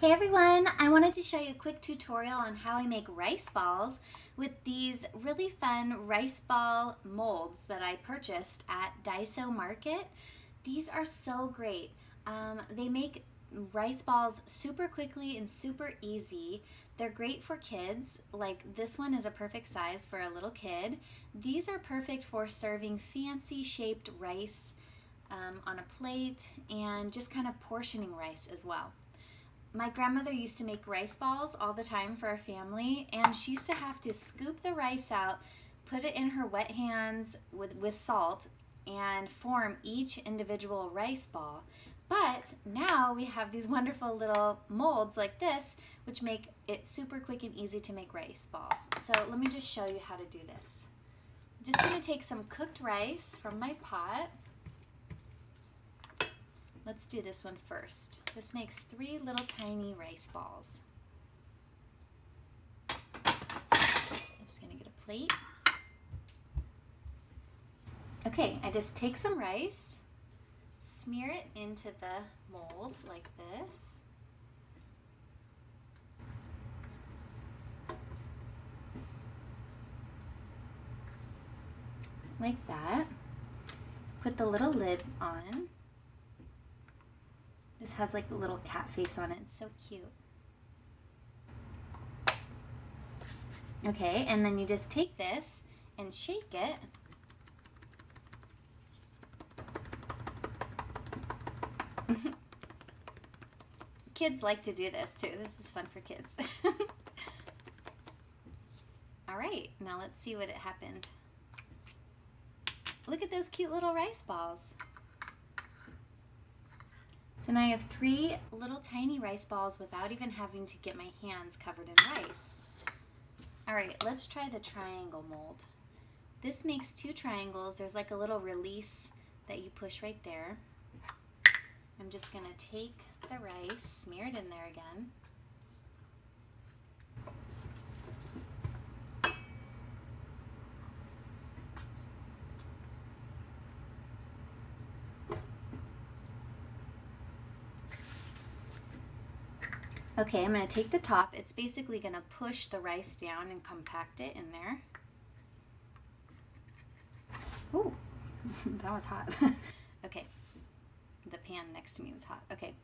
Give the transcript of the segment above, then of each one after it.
Hey everyone, I wanted to show you a quick tutorial on how I make rice balls with these really fun rice ball molds that I purchased at Daiso Market. These are so great. They make rice balls super quickly and super easy. They're great for kids. Like this one is a perfect size for a little kid. These are perfect for serving fancy shaped rice on a plate and just kind of portioning rice as well. My grandmother used to make rice balls all the time for our family, and she used to have to scoop the rice out, put it in her wet hands with salt, and form each individual rice ball. But now we have these wonderful little molds like this, which make it super quick and easy to make rice balls. So let me just show you how to do this. I'm just going to take some cooked rice from my pot. Let's do this one first. This makes 3 little tiny rice balls. Just gonna get a plate. Okay, I just take some rice, smear it into the mold like this. Like that. Put the little lid on. This has like a little cat face on it. It's so cute. Okay, and then you just take this and shake it. Kids like to do this too. This is fun for kids. All right, now let's see what happened. Look at those cute little rice balls. So now I have 3 little tiny rice balls without even having to get my hands covered in rice. All right, let's try the triangle mold. This makes 2 triangles. There's like a little release that you push right there. I'm just gonna take the rice, smear it in there again. Okay, I'm going to take the top. It's basically going to push the rice down and compact it in there. Ooh, that was hot. Okay, the pan next to me was hot. Okay,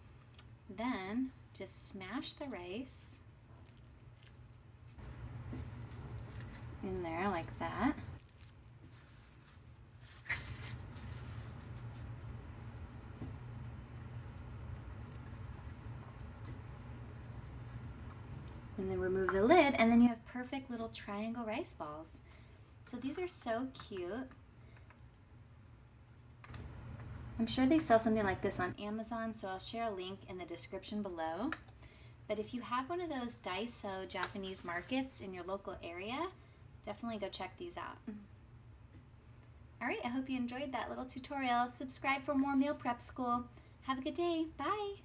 then just smash the rice in there like that. And then remove the lid, and then you have perfect little triangle rice balls. So these are so cute. I'm sure they sell something like this on Amazon, so I'll share a link in the description below. But if you have one of those Daiso Japanese markets in your local area, definitely go check these out. All right, I hope you enjoyed that little tutorial. Subscribe for more meal prep school. Have a good day. Bye.